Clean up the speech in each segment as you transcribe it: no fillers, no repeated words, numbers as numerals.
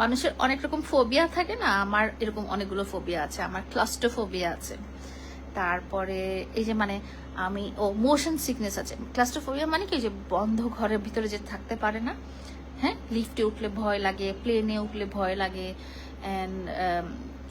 মানুষের অনেক রকম ফোবিয়া থাকে না, আমার এরকম অনেকগুলো ফোবিয়া আছে। আমার ক্লাস্ট্রোফোবিয়া আছে, তারপরে এই যে মানে আমি মোশন সিকনেস আছে। ক্লাস্ট্রোফোবিয়া মানে কি, যে বন্ধ ঘরের ভিতরে যে থাকতে পারে না, হ্যাঁ, লিফটে উঠলে ভয় লাগে, প্লেনে উঠলে ভয় লাগে, অ্যান্ড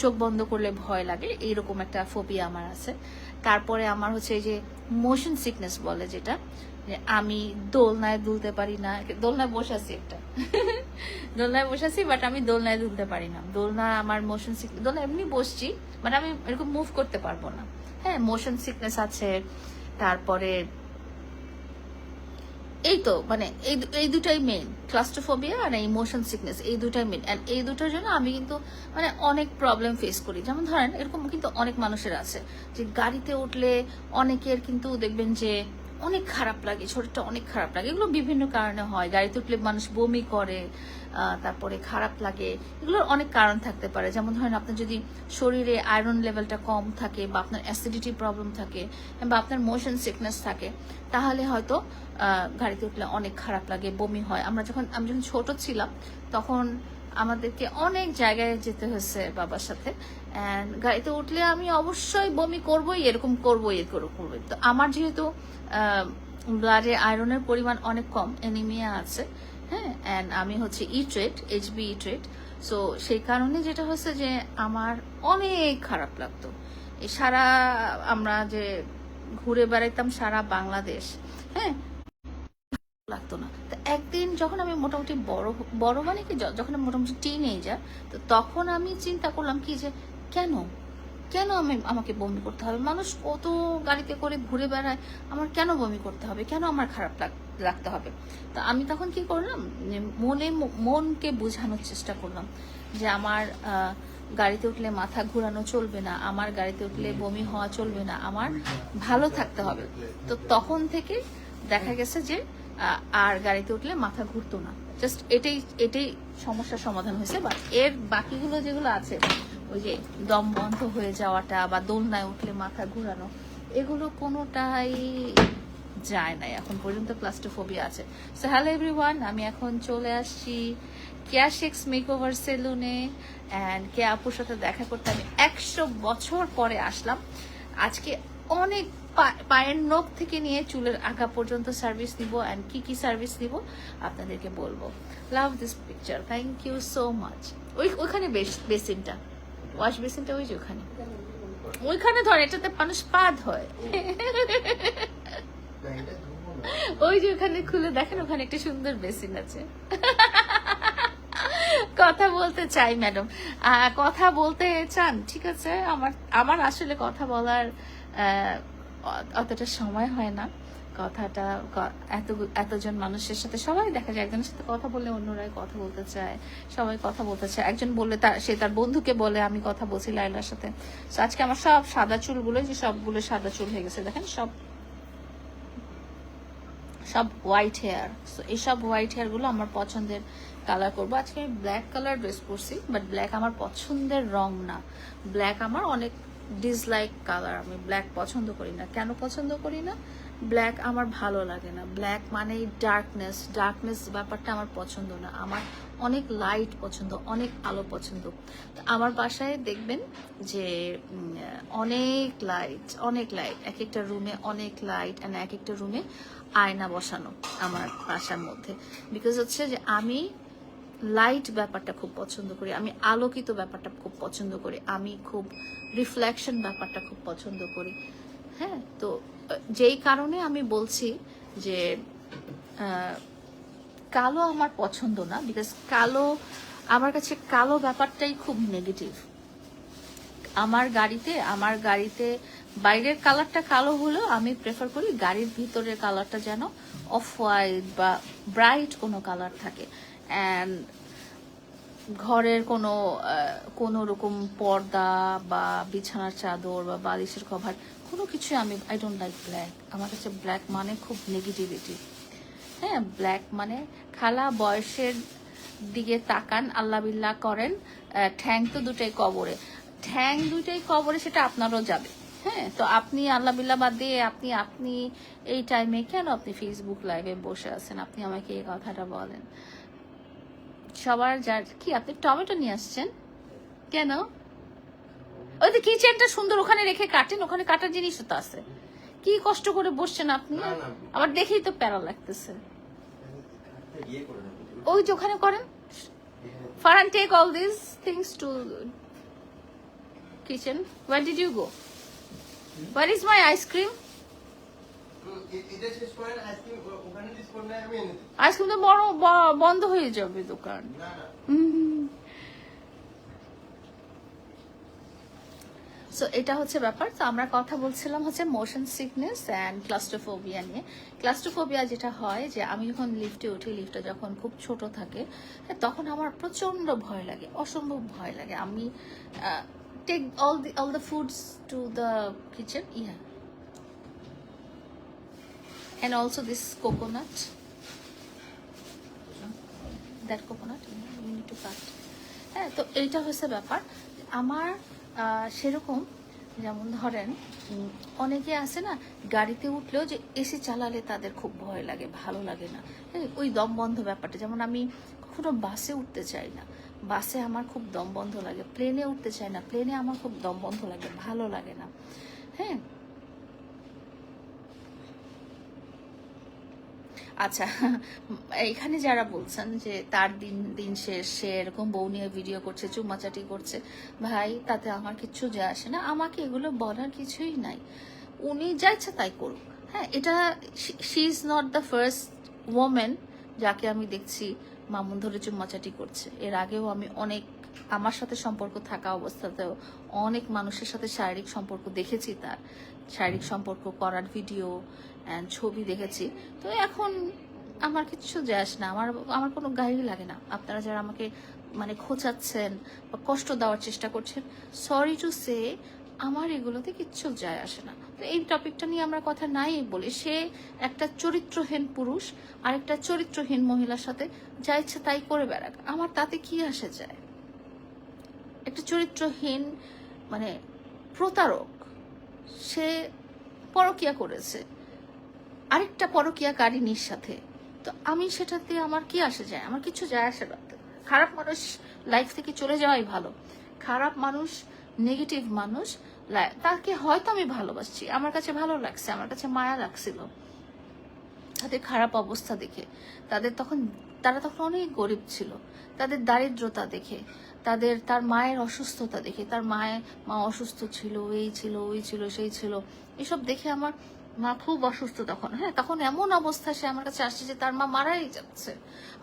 চোখ বন্ধ করলে ভয় লাগে, এইরকম একটা ফোবিয়া আমার আছে। তারপরে আমার হচ্ছে এই যে মোশন সিকনেস বলে যেটা, যে আমি দোলনায় দুলতে পারি না। দোলনায় বসে আছি একটা দোলনায় বসে আছি, বাট আমি দোলনায় দুলতে পারি না। দোলনা আমার মোশন সিকনেস, দোলনা এমনি বসছি, বাট আমি এরকম মুভ করতে পারবো না। হ্যাঁ, মোশন সিকনেস আছে। তারপরে এই তো মানে এই দুটাই মেইন, ক্লাস্ট্রোফোবিয়া আর এই মোশন সিকনেস, এই দুটাই মেইন। এন্ড এই দুটার জন্য আমি কিন্তু মানে অনেক প্রবলেম ফেস করি। যেমন ধরেন এরকম কিন্তু অনেক মানুষের আছে যে গাড়িতে উঠলে অনেকের কিন্তু দেখবেন যে অনেক খারাপ লাগে, শরীরটা অনেক খারাপ লাগে। এগুলো বিভিন্ন কারণে হয়। গাড়িতে উঠলে মানুষ বমি করে, তারপরে খারাপ লাগে, এগুলোর অনেক কারণ থাকতে পারে। যেমন ধরেন আপনার যদি শরীরে আয়রন লেভেলটা কম থাকে, বা আপনার অ্যাসিডিটি প্রবলেম থাকে, বা আপনার মোশন সিকনেস থাকে, তাহলে হয়তো গাড়িতে উঠলে অনেক খারাপ লাগে, বমি হয়। আমি যখন ছোট ছিলাম তখন আমাদেরকে অনেক জায়গায় যেতে হয়েছে বাবার সাথে, অ্যান্ড গাড়িতে উঠলে আমি অবশ্যই বমি করবোই, এরকম করবোই, করবোই। তো আমার যেহেতু ব্লাডে আয়রনের পরিমাণ অনেক কম, অ্যানিমিয়া আছে, হ্যাঁ, অ্যান্ড আমি হচ্ছে ইট্রেট, এইচবি ইট্রেট। সো সেই কারণে যেটা হচ্ছে যে আমার অনেক খারাপ লাগতো। এই সারা আমরা যে ঘুরে বেড়াইতাম সারা বাংলাদেশ, হ্যাঁ, লাগতো না। তো একদিন যখন আমি মোটামুটি বড় বড় মানে কি, যখন আমি মোটামুটি টিনেজার, তো তখন আমি চিন্তা করলাম কি যে কেন কেন আমাকে বমি করতে হবে? মানুষ কত গাড়িতে করে ঘুরে বেড়ায়, আমার কেন বমি করতে হবে? কেন আমার খারাপ লাগতে হবে? তো আমি তখন কি করলাম, মনকে বোঝানোর চেষ্টা করলাম যে আমার গাড়িতে উঠলে মাথা ঘুরানো চলবে না, আমার গাড়িতে উঠলে বমি হওয়া চলবে না, আমার ভালো থাকতে হবে। তো তখন থেকে দেখা গেছে যে আর গাড়িতে উঠলে মাথা ঘুরতো না। জাস্ট এটাই সমস্যার সমাধান হয়েছে। বা এর বাকিগুলো যেগুলো আছে, ওই যে দম বন্ধ হয়ে যাওয়াটা বা দোলনায় উঠলে মাথা ঘুরানো, এগুলো কোনোটাই যায় নাই এখন পর্যন্ত। ক্লাস্ট্রোফোবিয়া আছে। সো হ্যালো এভরিওয়ান, আমি এখন চলে আসছি কেয়া শেখস মেকওভার সেলুনে, অ্যান্ড কেয়া আপুর সাথে দেখা করতে আমি 100 বছর পরে আসলাম। আজকে অনেক পায়ের নখ থেকে নিয়ে চুলের আগা পর্যন্ত সার্ভিস দিব, অ্যান্ড কি সার্ভিস দিব আপনাদেরকে বলবো। Love this picture, thank you so much. ওইখানে বেসিনটা, ওয়াশ বেসিনটা ওই যে ওইখানে ধর, এটাতে মানুষ পা ধয়। ওই যে ওখানে খুলে দেখেন, ওখানে একটা সুন্দর বেসিন আছে। কথা বলতে চাই ম্যাডাম, কথা বলতে চান? ঠিক আছে, আমার আসলে কথা বলার অতটা সময় হয় না। কথাটা এতজন মানুষের সাথে, সবাই দেখা যায় একজনের সাথে কথা বললে অন্যরাই কথা বলতে চায়, সবাই কথা বলতে চায়। একজন বললে সে তার বন্ধুকে বলে আমি কথা বলছি লাইলার সাথে। তো আজকে আমার সব সাদা চুলগুলো, যে সবগুলো সাদা চুল হয়ে গেছে দেখেন, সব হোয়াইট হেয়ার। সো এইসব হোয়াইট হেয়ার গুলো আমার পছন্দের কালার করবো। আজকে আমি ব্ল্যাক কালার ড্রেস পরছি, বাট ব্ল্যাক আমার পছন্দের রং না। ব্ল্যাক আমার অনেক ডিসলাইক কালার, আমি ব্ল্যাক পছন্দ করি না। কেন পছন্দ করি না? ব্ল্যাক আমার ভালো লাগে না। ব্ল্যাক মানে ডার্কনেস ব্যাপারটা আমার পছন্দ না। আমার অনেক লাইট পছন্দ, অনেক আলো পছন্দ। আমার বাসায় দেখবেন যে অনেক লাইট, এক একটা রুমে অনেক লাইট, অ্যান্ড এক একটা রুমে আয়না বসানো আমার বাসার মধ্যে। বিকজ হচ্ছে যে আমি লাইট ব্যাপারটা খুব পছন্দ করি, আমি আলোকিত ব্যাপারটা খুব পছন্দ করি, আমি খুব রিফ্লেকশন ব্যাপারটা খুব পছন্দ করি। হ্যাঁ, তো যেই কারণে আমি বলছি যে কালো আমার পছন্দ না। বিকজ আমার কাছে কালো ব্যাপারটাই খুব নেগেটিভ। আমার গাড়িতে বাইরের কালারটা কালো হলেও আমি প্রেফার করি গাড়ির ভিতরের কালারটা যেন অফ হোয়াইট বা ব্রাইট কোনো কালার থাকে। অ্যান্ড ঘরের কোনো রকম পর্দা বা বিছানার চাদর বা বালিশের কভার, কোনো কিছু আই ডোন্ট লাইক ব্ল্যাক। আমার কাছে ব্ল্যাক মানে খুব নেগেটিভিটি। হ্যাঁ, ব্ল্যাক মানে খালা বয়সের দিকে তাকান, আল্লাহ বিল্লাহ করেন, ঠ্যাং তো দুটাই কবরে, সেটা আপনারও যাবে। হ্যাঁ, তো আপনি আল্লাহ বিল্লাহ বাদ দিয়ে আপনি এই টাইমে কেন আপনি ফেসবুক লাইভে বসে আছেন? আপনি আমাকে এই কথাটা বলেন। সবার যার কি আপনি টমেটো নিয়ে আসছেন কেন? ওই যে কিচেনটা সুন্দর ওখানে রেখে কাটেন, ওখানে কাটার জিনিসও তো আছে। কি কষ্ট করে বসছেন আপনি, আমার দেখেই তো প্যারা লাগতেছে। ওই যে ওখানে করেন। Farhan, take all these things to kitchen. Where did you go? Where is my ice cream? Ice cream তো বড় বন্ধ হয়ে যাবে দোকান। সো এটা হচ্ছে ব্যাপার। তো আমরা কথা বলছিলাম হচ্ছে মোশন সিকনেস অ্যান্ড ক্লাস্ট্রোফোবিয়া নিয়ে। ক্লাস্ট্রোফোবিয়া যেটা হয় যে আমি যখন লিফটে উঠি, লিফটটা যখন খুব ছোট থাকে তখন আমার প্রচন্ড ভয় লাগে, অসম্ভব ভয় লাগে। আমি take all the foods to the kitchen, yeah, and also this coconut, that coconut you need to cut. হ্যাঁ, তো এইটা হচ্ছে ব্যাপার। আমার সেরকম যেমন ধরেন অনেকে আছে না, গাড়িতে উঠলেও যে এসি চালালে তাদের খুব ভয় লাগে, ভালো লাগে না, ওই দম বন্ধ ব্যাপারটা। যেমন আমি কখনো বাসে উঠতে চাই না, বাসে আমার খুব দম বন্ধ লাগে। প্লেনে উঠতে চাই না, প্লেনে আমার খুব দম বন্ধ লাগে, ভালো লাগে না। হ্যাঁ, আচ্ছা, এখানে যারা বলছেন যে তার দিন দিন শেষ, সে এরকম বউ নিয়ে ভিডিও করছে, চুমাচাটি করছে, ভাই তাতে আমার কিচ্ছু যায় আসে না, আমাকে এগুলো বলার কিছুই নাই। উনি যা ইচ্ছা তাই করুক। হ্যাঁ, এটা she is not the first women যাকে আমি দেখছি মামুন ধরে চুমাচাটি করছে। এর আগেও আমি অনেক, আমার সাথে সম্পর্ক থাকা অবস্থাতেও অনেক মানুষের সাথে শারীরিক সম্পর্ক দেখেছি, তার শারীরিক সম্পর্ক করার ভিডিও অ্যান্ড ছবি দেখেছি। তো এখন আমার কিচ্ছু যায় আসে না, আমার কোনো গায়ে লাগে না। আপনারা যারা আমাকে মানে খোঁচাচ্ছেন বা কষ্ট দেওয়ার চেষ্টা করছেন, সরি টু সে, আমার এগুলোতে কিচ্ছু যায় আসে না। তো এই টপিকটা নিয়ে আমরা কথা নাই বলি। সে একটা চরিত্রহীন পুরুষ আর একটা চরিত্রহীন মহিলার সাথে যা ইচ্ছা তাই করে বেড়াক, আমার তাতে কি আসে যায়? একটা চরিত্রহীন মানে প্রতারক, সে পরকিয়া করেছে আরেকটা পরকিয়াকারিনীর সাথে, তো আমি সেটাতে আমার কি আসে যায়? আমার কিছু যায় আসে না। খারাপ মানুষ লাইফ থেকে চলে যাওয়াই ভালো। খারাপ মানুষ, নেগেটিভ মানুষ, তাকে হয়তো আমি ভালোবাসছি, আমার কাছে ভালো লাগছে, আমার কাছে মায়া লাগছিল তাদের খারাপ অবস্থা দেখে। তারা তখন অনেক গরিব ছিল, তাদের দারিদ্রতা দেখে, তার মায়ের অসুস্থতা দেখে, তার মা অসুস্থ ছিল, এই ছিল, ওই ছিল, সেই ছিল, এসব দেখে আমার মা খুব অসুস্থ তখন। হ্যাঁ, তখন এমন অবস্থা সে আমার কাছে আসছে যে তার মা মারাই যাচ্ছে,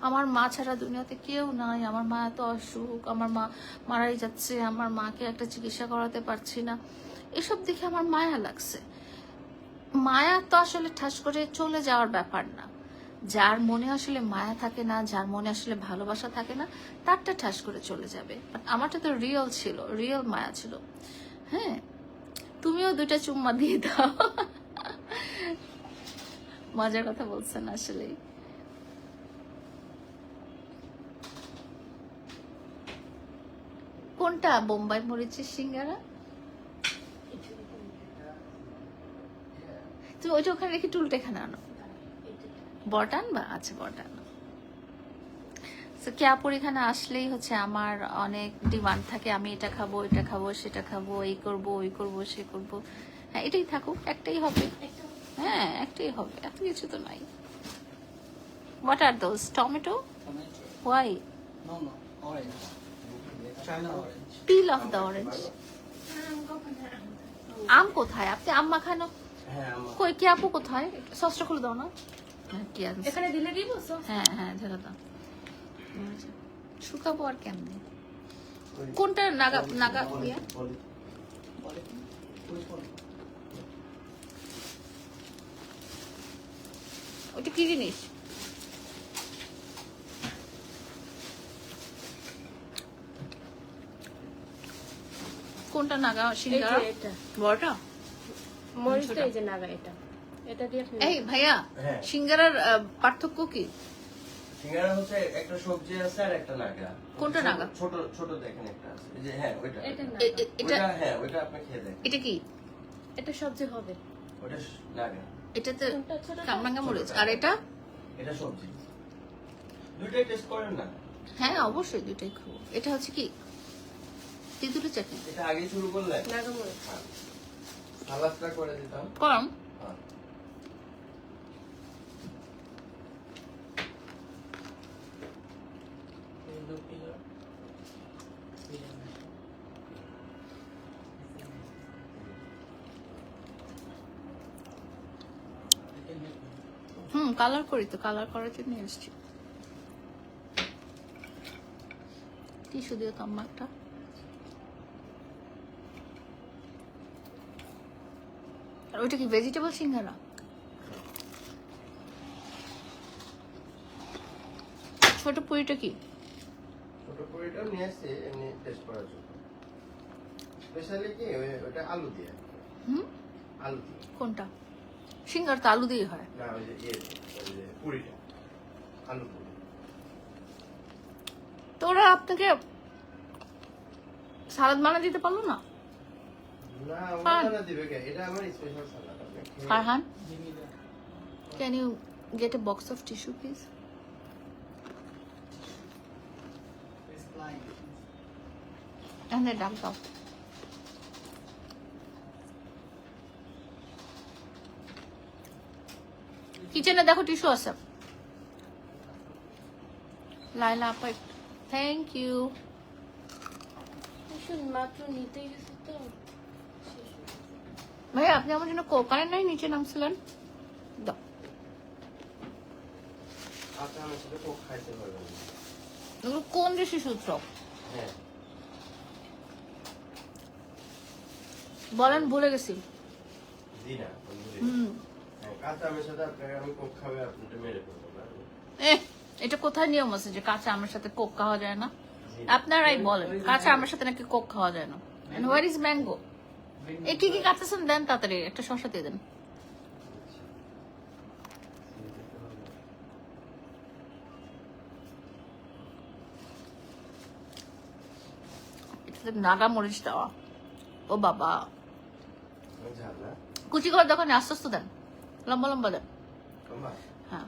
আমার মা ছাড়া দুনিয়াতে কেউ নাই, আমার মা এত অসুখ, আমার মা মারাই যাচ্ছে, আমার মাকে একটা চিকিৎসা করাতে পারছি না, এসব দেখে আমার মায়া লাগছে। মায়া তো আসলে ঠাস করে চলে যাওয়ার ব্যাপার না। যার মনে আসলে মায়া থাকে না, যার মনে আসলে ভালোবাসা থাকে না, তারটা ঠাস করে চলে যাবে। আমারটা তো রিয়েল ছিল, রিয়েল মায়া ছিল। হ্যাঁ, তুমিও 2টা চুম্মা দিয়ে দাও। মজার কথা বলছেন আসলে। কোনটা বোম্বাই মরিচের সিঙ্গারা? তুমি ওইটা ওখানে রেখে টুলটা এখানে আনো। বড়টা আনবা? আচ্ছা, বড়টা আনো। ক্যাপুর এখানে আসলেই হচ্ছে আমার অনেক ডিমান্ড থাকে, আমি এটা খাবো, এটা খাবো, সেটা খাবো, এই করবো, ওই করবো, সে করবো। হ্যাঁ, এটাই থাকুক, একটাই হবে। হ্যাঁ, একটাই হবে, এত কিছু তো নাই। What are those? Tomato? Why? No, orange. China orange. Peel off the orange. আম কোথায়? আপনি আম মাখানো কই? কি আপু কোথায়? সসটা খুলে দাও না। হ্যাঁ, কি আছে এখানে দিলে দিব সস? হ্যাঁ হ্যাঁ, ঢেলে দাও। শুকাবো আর কেমনে? কোনটা নাগা নাগা দিয়া? ওইটা কি জিনিস? কোনটা নাগা সিঙ্গারা? এটা বড়টা? মরিচ তো এই যে নাগা, এটা দিয়ে আপনি এই ভাইয়া, হ্যাঁ। সিঙ্গারার পার্থক্য কি? সিঙ্গারা হচ্ছে একটা সবজি আছে আর একটা নাগা। কোনটা নাগা? ছোট ছোট দেখেন একটা আছে, এই যে হ্যাঁ ওইটা। এটা নাগা। এটা ওইটা হ্যাঁ, ওইটা আপনি খেয়ে দেখেন। এটা কি? এটা সবজি হবে। ওইটা নাগা। এটাতে কোনটা ছোটটা? কামরাঙ্গা মরিচ, আর এটা এটা সবজি। দুইটাই টেস্ট করেন না। হ্যাঁ অবশ্যই দুটাই খাবো। এটা হচ্ছে কি তেঁতুলের চাটনি এটা আগে শুরু করলে নাগামরিচ সালাদটা করে দিতাম। করাম। হ্যাঁ। কালার করি তো, কালার করার জন্য এসছি। টিস্যু দিও তো আম্মা একটা। আর ওইটা কি ভেজিটেবল সিঙ্গারা? ছোট পুরিটা কি? ছোট পুরিটাও নিয়ে আসছি এমনি টেস্ট করার জন্য। স্পেশালি কি ওটা আলু দিয়ে। আলু দিয়ে। কোনটা? সিঙ্গার তো আলু দিয়ে হয়। না ওই যে পুরিটা আলু পুরি। তো ওরা আপনাকে সালাদ বানা দিতে পারলো না? না ফান। ওটা দিবে কে? এটা আমার স্পেশাল সালাদ। আপনি খেয়ে- Farhan, can you get a box of tissue please? And then ডাল দাও। কিচেনে দেখো টিস্যু আছে। লাইলা আপা, থ্যাংক ইউ। টিস্যু মাত্র নিতে গেছে তো ভাই আপনি আমার জন্য কোকারের নাই নিচে নামছিলেন? দাও। আচ্ছা আমি সাথে কোক খাইতে পারবো না। এগুলো কোন দেশি সূত্র? হ্যাঁ বলেন, ভুলে গেছি। জি না বন্ধুরে। হুম। হ্যাঁ কাঁচা আমের সাথে আপনাকে আমি কোক খাবে আপনাকে মেরে ফেলবো না। এটা কোথায় নিয়ম আছে যে কাঁচা আমের সাথে কোক খাওয়া যায় না? জি। আপনারাই বলেন কাঁচা আমের সাথে নাকি কোক খাওয়া যায় না। And where is mango? এ কি কি কাটতেছেন দেন তাড়াতাড়ি, একটা শসা দিয়ে দেন। এটাতে নাগা মরিচ দেওয়া। ও বাবা, ঝাল না কুচি করে দোকানে আস্তে আস্তে দেন, লম্বা লম্বা দেন। কমা। হ্যাঁ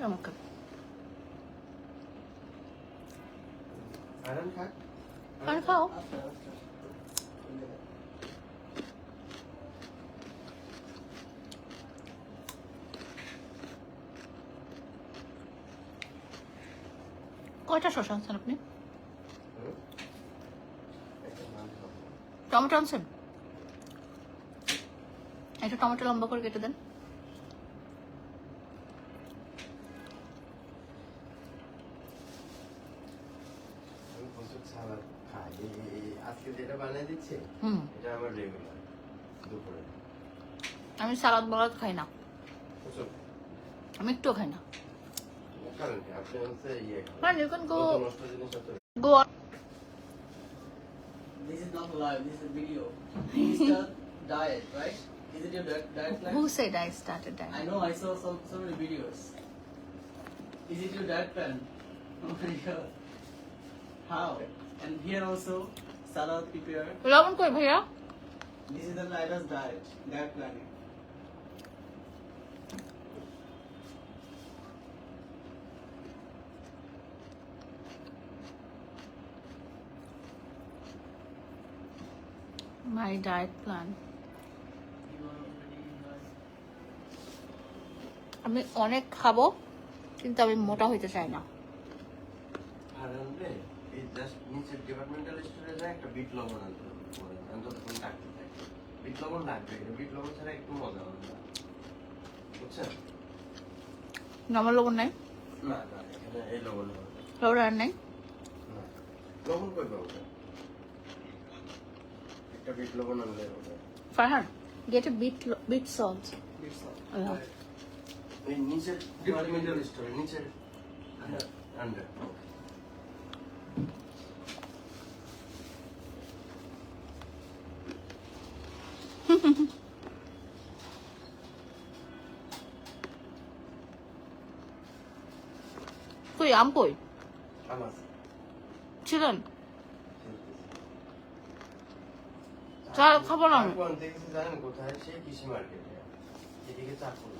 আমাকে আরাম খাক। আর খাও। কয়টা শসা আনছেন আপনি? একটা মাল খাবো। টমেটো আনছেন? একটা টমেটো লম্বা করে কেটে দেন। আমি প্রচুর সালাদ খাই। আজকে যেটা বানিয়ে দিচ্ছে হুম, এটা আমার রেগুলার দুপুরে। আমি সালাদ বালাদ খাই না, প্রচুর। আমি একটুও খাই না। কারণ কি আপনি হচ্ছে ইয়ে খান। Fine, you can go নষ্ট জিনিস হচ্ছে go on. This is not live, this is video. Start diet, right? Is it your diet plan? Who said I started I that? know, I saw so many videos. Is it your diet plan? Oh my god. How? And here also, salad prepare. লবণ কই ভাইয়া? This is the Laila's diet planning. My diet plan. You are already in diet. আমি অনেক খাবো কিন্তু আমি মোটা হইতে চাই না। আর আনবে এই জাস্ট নিচের ডিপার্টমেন্টাল স্টোরে যায় একটা বিট লবণ আনতে হবে। আমি ততক্ষণ ডাকতে থাকি। বিট লবণ লাগবে, বিট লবণ ছাড়া একটু মজা হবে না। বুঝছেন? নর্মাল লবণ নাই? না না এখানে এই লবণ হবে লবণ আর নাই? না। লবণ কই পাবো না? একটা বিট লবণ আনলে হবে। Farhan, get a bit salt. It's all. Yeah. Right. এই নিচের ডিপার্টমেন্টাল স্টোরে নিচের আন্ডার আম কই আমার ছিলেন? চা খাবো না আমি। কোন থেকে জানেন কোথায়? সেই কৃষি মার্কেটে, এদিকে চাকুল।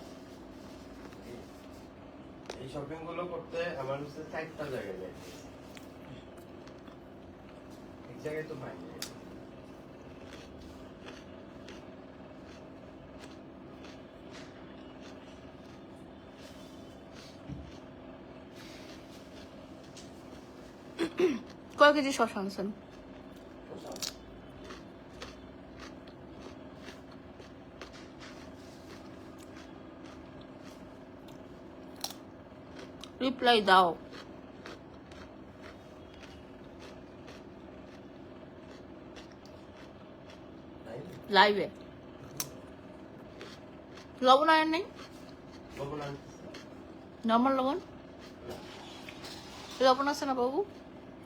এই শপিং গুলো করতে আমার হচ্ছে 4টা জায়গায় যাই, এক জায়গায় তো পাই না। কয় কেজি শশা আনছেন? রিপ্লাই দাও। তাই না? লাইভে লবণ আনেন নেই? লবণ আনতেছে? নর্মাল লবণ না। লবণ আছে না বাবু?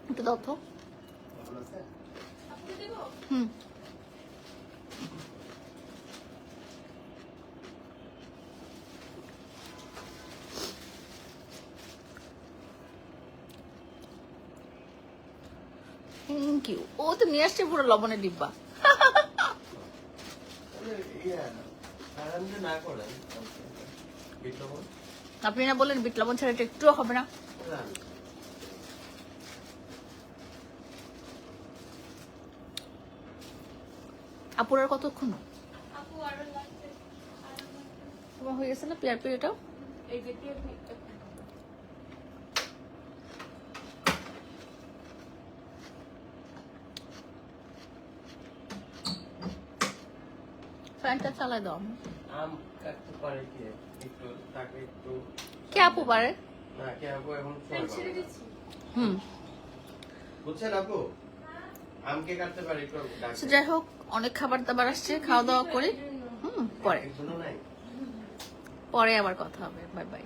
একটু দাও তো। লবণ আছে? হুম থ্যাংক ইউ। ও তো নিয়ে আসছে পুরো লবণের ডিব্বা। তাহলে আরাম যে না করেন বিট লবণ আপনি না বললেন বিট লবণ ছাড়া এটা একটুও হবে না? জান। আপুর আর কতক্ষণ? তোমার হয়ে গেছে না পেয়ার এটাও? এই যে ফ্যানটা চালায় দাও। আম কাটতে পারে কে? একটু তাকে একটু কে আপু পারে? না, কে আপু এখন সময় পাবে না। হুম বুঝছেন আপু, আমকে কাটতে পারে একটু ডাক তো যাই হোক, অনেক খাবার দাবার আসছে, খাওয়া দাওয়া করে পরে একজনও নাই। পরে আবার কথা হবে। Bye bye.